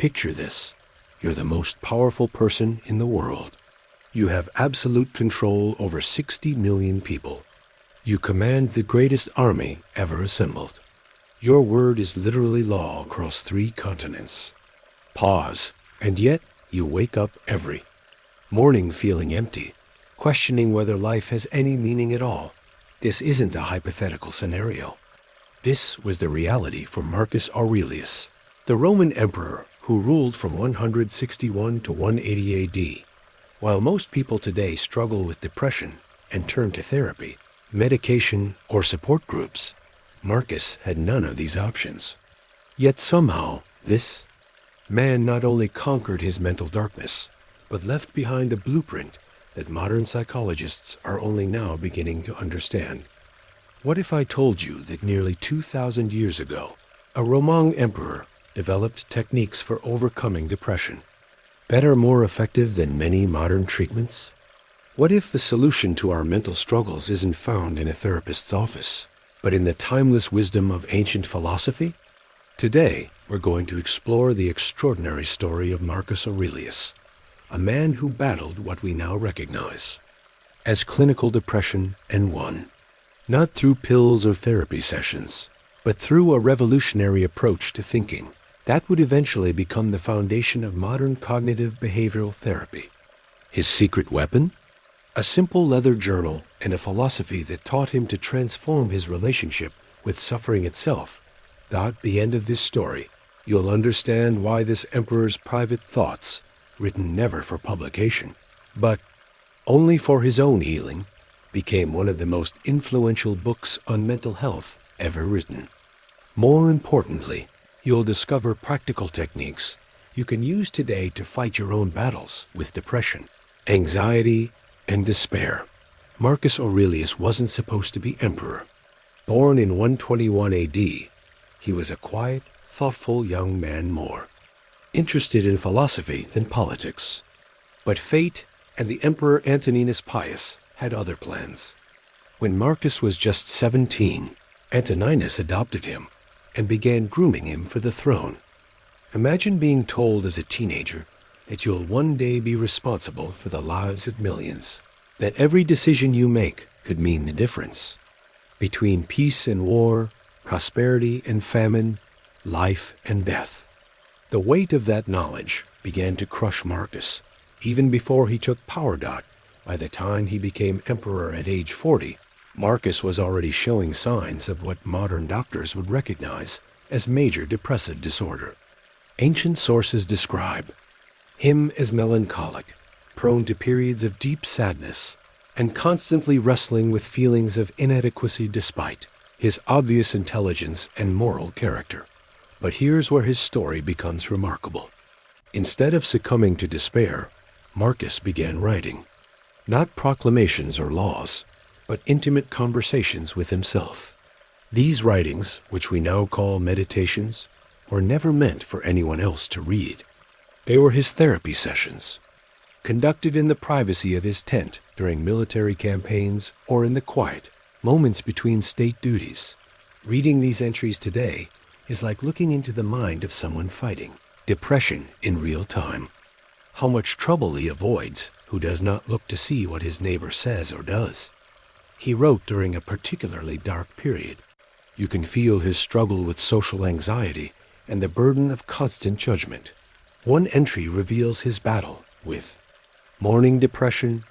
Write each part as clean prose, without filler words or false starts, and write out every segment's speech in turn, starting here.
Picture this. You're the most powerful person in the world. You have absolute control over 60 million people. You command the greatest army ever assembled. Your word is literally law across 3 continents. Pause, and yet you wake up every morning feeling empty, questioning whether life has any meaning at all. This isn't a hypothetical scenario. This was the reality for Marcus Aurelius, the Roman emperor who ruled from 161 to 180 AD. While most people today struggle with depression and turn to therapy, medication, or support groups, Marcus had none of these options. Yet somehow, this man not only conquered his mental darkness, but left behind a blueprint that modern psychologists are only now beginning to understand. What if I told you that nearly 2,000 years ago, a Roman emperor developed techniques for overcoming depression? Better, more effective than many modern treatments? What if the solution to our mental struggles isn't found in a therapist's office, but in the timeless wisdom of ancient philosophy? Today, we're going to explore the extraordinary story of Marcus Aurelius, a man who battled what we now recognize as clinical depression and won. Not through pills or therapy sessions, but through a revolutionary approach to thinking that would eventually become the foundation of modern cognitive behavioral therapy. His secret weapon? A simple leather journal and a philosophy that taught him to transform his relationship with suffering itself. At the end of this story, you'll understand why this emperor's private thoughts, written never for publication, but only for his own healing, became one of the most influential books on mental health ever written. More importantly, you'll discover practical techniques you can use today to fight your own battles with depression, anxiety, and despair. Marcus Aurelius wasn't supposed to be emperor. Born in 121 AD, he was a quiet, thoughtful young man more interested in philosophy than politics. But fate and the Emperor Antoninus Pius had other plans. When Marcus was just 17, Antoninus adopted him and began grooming him for the throne. Imagine being told as a teenager that you'll one day be responsible for the lives of millions, that every decision you make could mean the difference between peace and war, prosperity and famine, life and death. The weight of that knowledge began to crush Marcus, even before he took power. By the time he became emperor at age 40, Marcus was already showing signs of what modern doctors would recognize as major depressive disorder. Ancient sources describe him as melancholic, prone to periods of deep sadness, and constantly wrestling with feelings of inadequacy despite his obvious intelligence and moral character. But here's where his story becomes remarkable. Instead of succumbing to despair, Marcus began writing. Not proclamations or laws, but intimate conversations with himself. These writings, which we now call meditations, were never meant for anyone else to read. They were his therapy sessions, conducted in the privacy of his tent during military campaigns or in the quiet moments between state duties. Reading these entries today is like looking into the mind of someone fighting depression in real time. How much trouble he avoids who does not look to see what his neighbor says or does. He wrote during a particularly dark period. You can feel his struggle with social anxiety and the burden of constant judgment. One entry reveals his battle with morning depression,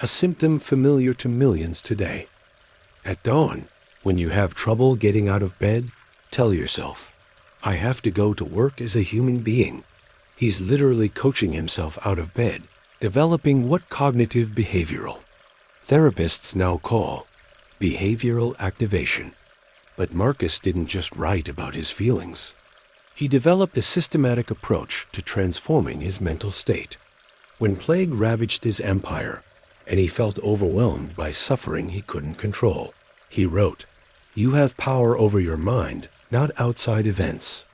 a symptom familiar to millions today. At dawn, when you have trouble getting out of bed, tell yourself, I have to go to work as a human being. He's literally coaching himself out of bed, developing what cognitive behavioral therapists now call behavioral activation. But Marcus didn't just write about his feelings. He developed a systematic approach to transforming his mental state. When plague ravaged his empire, and he felt overwhelmed by suffering he couldn't control, he wrote, You have power over your mind, not outside events.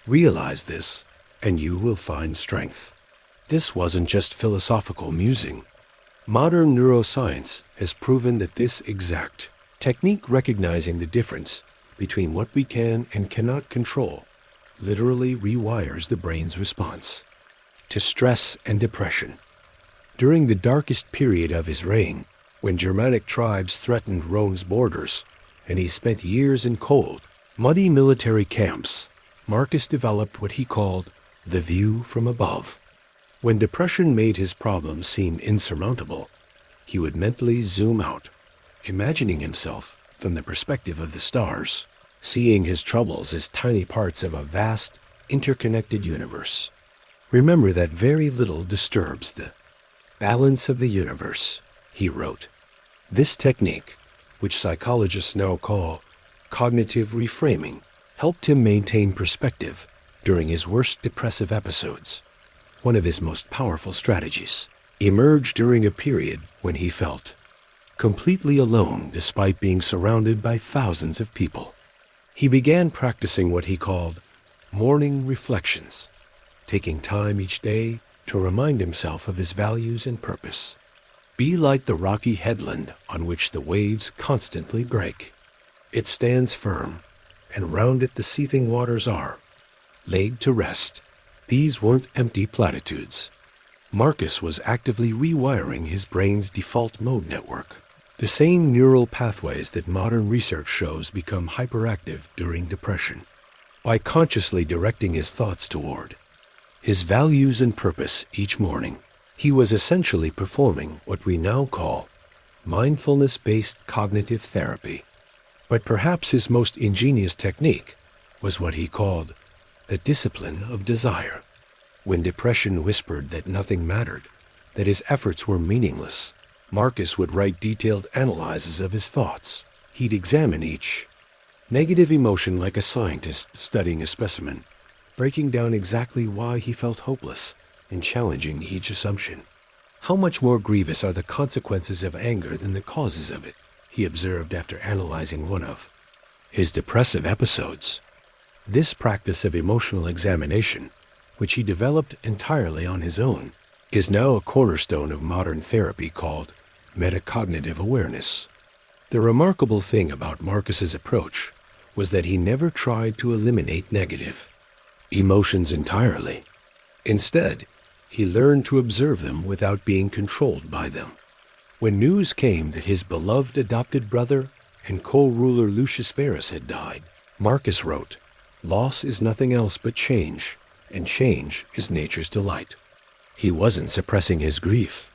Realize this, and you will find strength. This wasn't just philosophical musing. Modern neuroscience has proven that this exact technique, recognizing the difference between what we can and cannot control, literally rewires the brain's response to stress and depression. During the darkest period of his reign, when Germanic tribes threatened Rome's borders, and he spent years in cold, muddy military camps, Marcus developed what he called the view from above. When depression made his problems seem insurmountable, he would mentally zoom out, imagining himself from the perspective of the stars, seeing his troubles as tiny parts of a vast, interconnected universe. Remember that very little disturbs the balance of the universe, he wrote. This technique, which psychologists now call cognitive reframing, helped him maintain perspective during his worst depressive episodes. One of his most powerful strategies emerged during a period when he felt completely alone despite being surrounded by thousands of people. He began practicing what he called morning reflections, taking time each day to remind himself of his values and purpose. Be like the rocky headland on which the waves constantly break. It stands firm, and round it the seething waters are laid to rest. These weren't empty platitudes. Marcus was actively rewiring his brain's default mode network, the same neural pathways that modern research shows become hyperactive during depression. By consciously directing his thoughts toward his values and purpose each morning, he was essentially performing what we now call mindfulness-based cognitive therapy. But perhaps his most ingenious technique was what he called the discipline of desire. When depression whispered that nothing mattered, that his efforts were meaningless, Marcus would write detailed analyses of his thoughts. He'd examine each negative emotion like a scientist studying a specimen, breaking down exactly why he felt hopeless and challenging each assumption. How much more grievous are the consequences of anger than the causes of it, he observed after analyzing one of his depressive episodes. This practice of emotional examination, which he developed entirely on his own, is now a cornerstone of modern therapy called metacognitive awareness. The remarkable thing about Marcus's approach was that he never tried to eliminate negative emotions entirely. Instead, he learned to observe them without being controlled by them. When news came that his beloved adopted brother and co-ruler Lucius Verus had died, Marcus wrote, "Loss is nothing else but change, and change is nature's delight." He wasn't suppressing his grief.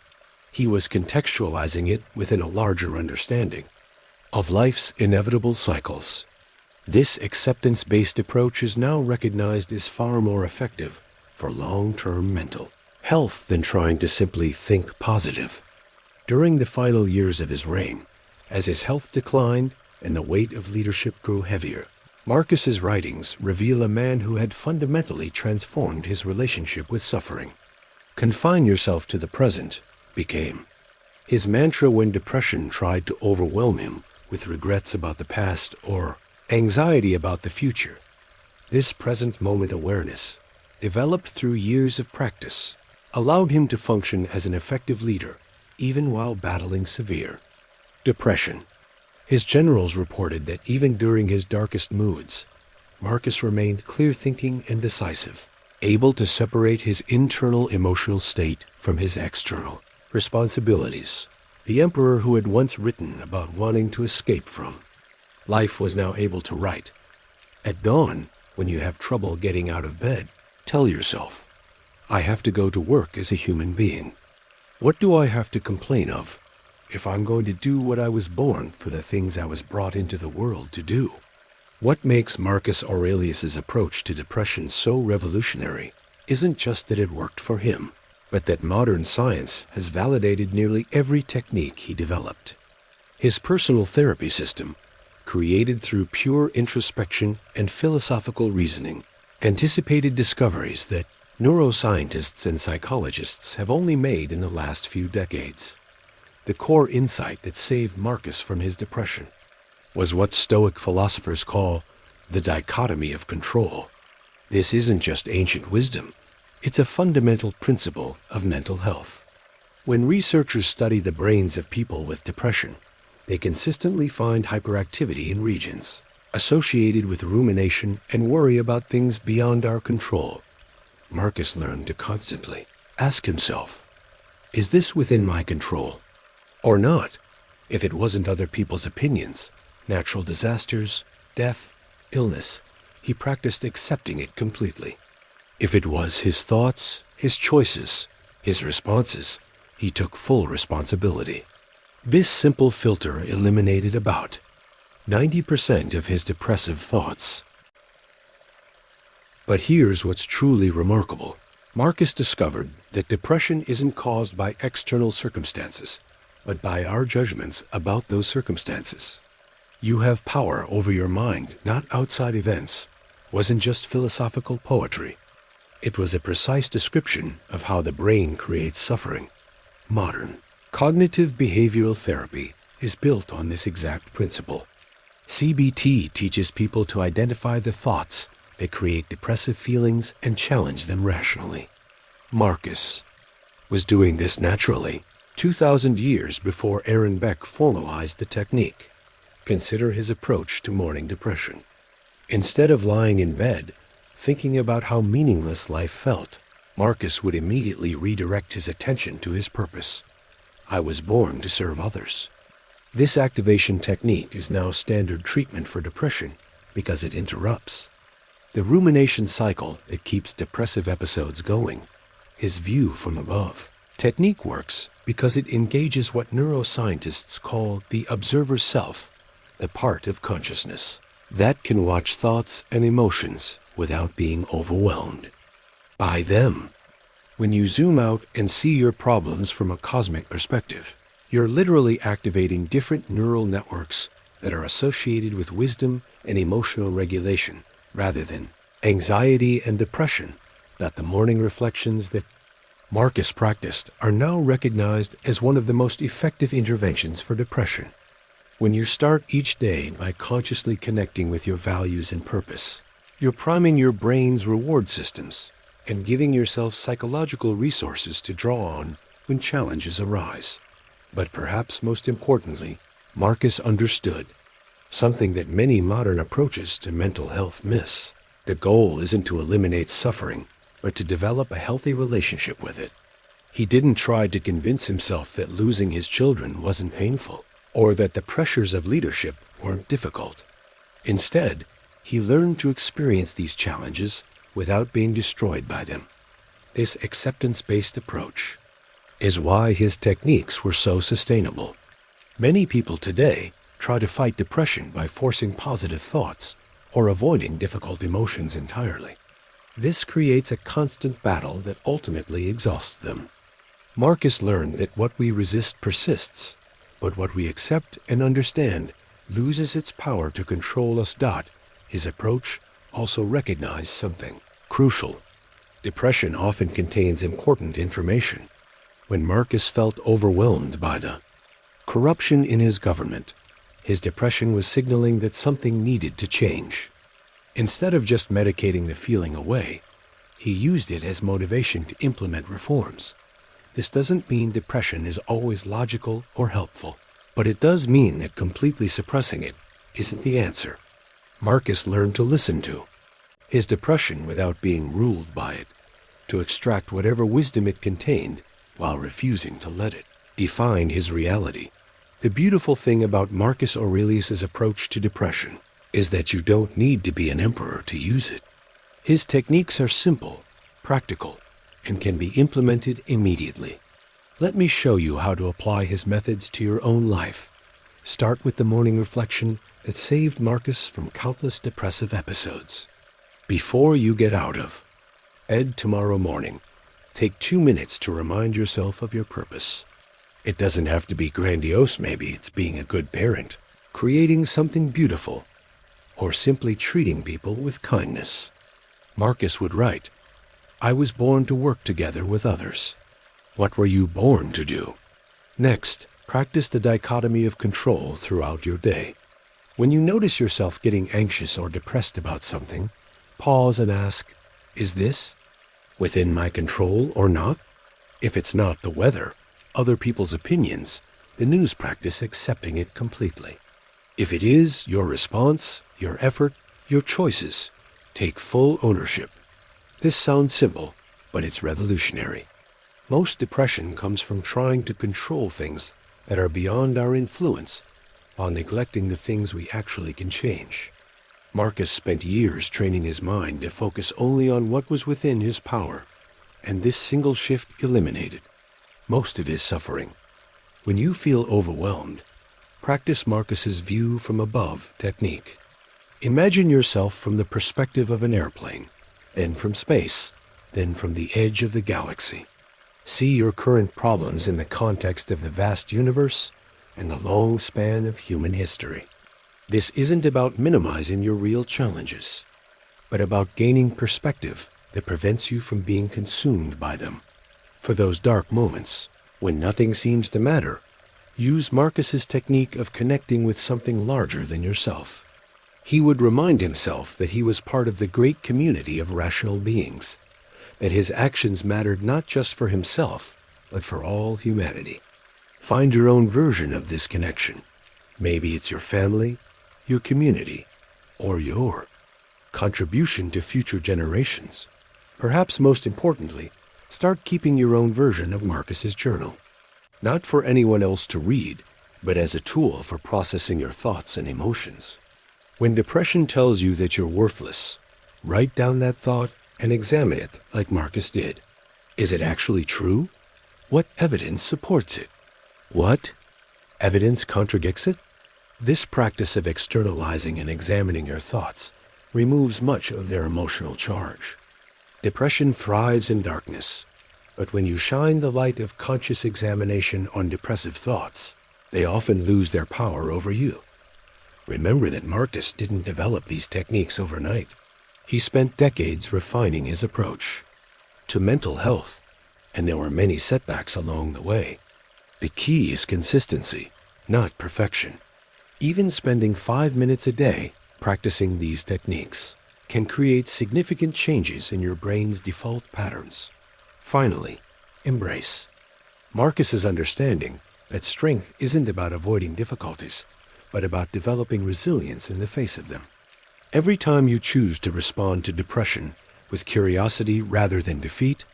He was contextualizing it within a larger understanding of life's inevitable cycles. This acceptance-based approach is now recognized as far more effective for long-term mental health than trying to simply think positive. During the final years of his reign, as his health declined and the weight of leadership grew heavier, Marcus's writings reveal a man who had fundamentally transformed his relationship with suffering. Confine yourself to the present became his mantra when depression tried to overwhelm him with regrets about the past or anxiety about the future. This present moment awareness, developed through years of practice, allowed him to function as an effective leader even while battling severe depression. His generals reported that even during his darkest moods, Marcus remained clear-thinking and decisive, able to separate his internal emotional state from his external responsibilities. The emperor who had once written about wanting to escape from life was now able to write, "At dawn, when you have trouble getting out of bed, tell yourself, I have to go to work as a human being. What do I have to complain of if I'm going to do what I was born for, the things I was brought into the world to do?" What makes Marcus Aurelius's approach to depression so revolutionary isn't just that it worked for him, but that modern science has validated nearly every technique he developed. His personal therapy system, created through pure introspection and philosophical reasoning, anticipated discoveries that neuroscientists and psychologists have only made in the last few decades. The core insight that saved Marcus from his depression was what Stoic philosophers call the dichotomy of control. This isn't just ancient wisdom, it's a fundamental principle of mental health. When researchers study the brains of people with depression, they consistently find hyperactivity in regions associated with rumination and worry about things beyond our control. Marcus learned to constantly ask himself, is this within my control or not? If it wasn't other people's opinions, natural disasters, death, illness, he practiced accepting it completely. If it was his thoughts, his choices, his responses, he took full responsibility. This simple filter eliminated about 90% of his depressive thoughts. But here's what's truly remarkable. Marcus discovered that depression isn't caused by external circumstances, but by our judgments about those circumstances. You have power over your mind, not outside events, wasn't just philosophical poetry. It was a precise description of how the brain creates suffering. Modern cognitive behavioral therapy is built on this exact principle. CBT teaches people to identify the thoughts that create depressive feelings and challenge them rationally. Marcus was doing this naturally 2,000 years before Aaron Beck formalized the technique. Consider his approach to morning depression. Instead of lying in bed, thinking about how meaningless life felt, Marcus would immediately redirect his attention to his purpose. I was born to serve others. This activation technique is now standard treatment for depression because it interrupts the rumination cycle that keeps depressive episodes going. His view from above technique works because it engages what neuroscientists call the observer self, the part of consciousness that can watch thoughts and emotions without being overwhelmed by them. When you zoom out and see your problems from a cosmic perspective, you're literally activating different neural networks that are associated with wisdom and emotional regulation rather than anxiety and depression. That the morning reflections that Marcus practiced are now recognized as one of the most effective interventions for depression. When you start each day by consciously connecting with your values and purpose, you're priming your brain's reward systems and giving yourself psychological resources to draw on when challenges arise. But perhaps most importantly, Marcus understood something that many modern approaches to mental health miss. The goal isn't to eliminate suffering, but to develop a healthy relationship with it. He didn't try to convince himself that losing his children wasn't painful, or that the pressures of leadership weren't difficult. Instead, he learned to experience these challenges without being destroyed by them. This acceptance-based approach is why his techniques were so sustainable. Many people today try to fight depression by forcing positive thoughts or avoiding difficult emotions entirely. This creates a constant battle that ultimately exhausts them. Marcus learned that what we resist persists, but what we accept and understand loses its power to control us. His approach also recognized something crucial. Depression often contains important information. When Marcus felt overwhelmed by the corruption in his government, his depression was signaling that something needed to change. Instead of just medicating the feeling away, he used it as motivation to implement reforms. This doesn't mean depression is always logical or helpful, but it does mean that completely suppressing it isn't the answer. Marcus learned to listen to his depression without being ruled by it, to extract whatever wisdom it contained while refusing to let it define his reality. The beautiful thing about Marcus Aurelius's approach to depression is that you don't need to be an emperor to use it. His techniques are simple, practical, and can be implemented immediately. Let me show you how to apply his methods to your own life. Start with the morning reflection that saved Marcus from countless depressive episodes. Before you get out of bed tomorrow morning, take 2 minutes to remind yourself of your purpose. It doesn't have to be grandiose. Maybe it's being a good parent, creating something beautiful, or simply treating people with kindness. Marcus would write, "I was born to work together with others." What were you born to do? Next, practice the dichotomy of control throughout your day. When you notice yourself getting anxious or depressed about something, pause and ask, is this within my control or not? If it's not the weather, other people's opinions, the news, practice accepting it completely. If it is, your response, your effort, your choices take full ownership. This sounds simple, but it's revolutionary. Most depression comes from trying to control things that are beyond our influence while neglecting the things we actually can change. Marcus spent years training his mind to focus only on what was within his power, and this single shift eliminated most of his suffering. When you feel overwhelmed, practice Marcus's view from above technique. Imagine yourself from the perspective of an airplane, then from space, then from the edge of the galaxy. See your current problems in the context of the vast universe and the long span of human history. This isn't about minimizing your real challenges, but about gaining perspective that prevents you from being consumed by them. For those dark moments, when nothing seems to matter, use Marcus's technique of connecting with something larger than yourself. He would remind himself that he was part of the great community of rational beings, that his actions mattered not just for himself, but for all humanity. Find your own version of this connection. Maybe it's your family, your community, or your contribution to future generations. Perhaps most importantly, start keeping your own version of Marcus's journal. Not for anyone else to read, but as a tool for processing your thoughts and emotions. When depression tells you that you're worthless, write down that thought and examine it like Marcus did. Is it actually true? What evidence supports it? What evidence contradicts it? This practice of externalizing and examining your thoughts removes much of their emotional charge. Depression thrives in darkness, but when you shine the light of conscious examination on depressive thoughts, they often lose their power over you. Remember that Marcus didn't develop these techniques overnight. He spent decades refining his approach to mental health, and there were many setbacks along the way. The key is consistency, not perfection. Even spending 5 minutes a day practicing these techniques can create significant changes in your brain's default patterns. Finally, embrace Marcus's understanding that strength isn't about avoiding difficulties, but about developing resilience in the face of them. Every time you choose to respond to depression with curiosity rather than defeat,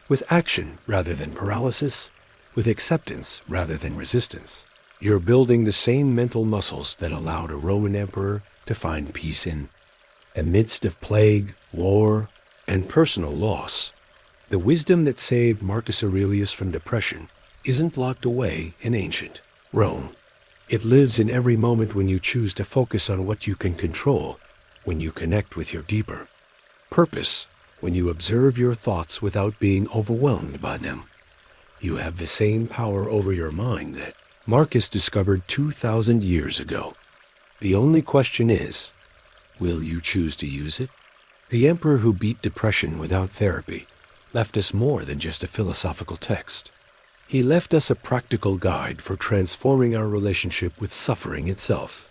with action rather than paralysis, with acceptance rather than resistance, you're building the same mental muscles that allowed a Roman emperor to find peace in amidst of plague, war, and personal loss. The wisdom that saved Marcus Aurelius from depression isn't locked away in ancient Rome. It lives in every moment when you choose to focus on what you can control, when you connect with your deeper purpose, when you observe your thoughts without being overwhelmed by them. You have the same power over your mind that Marcus discovered 2,000 years ago. The only question is, will you choose to use it? The emperor who beat depression without therapy left us more than just a philosophical text. He left us a practical guide for transforming our relationship with suffering itself.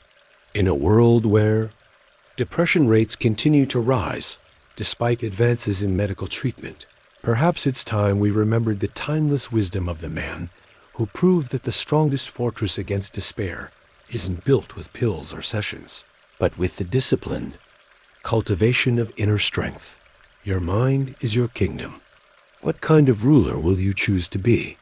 In a world where depression rates continue to rise despite advances in medical treatment, perhaps it's time we remembered the timeless wisdom of the man who proved that the strongest fortress against despair isn't built with pills or sessions, but with the disciplined cultivation of inner strength. Your mind is your kingdom. What kind of ruler will you choose to be?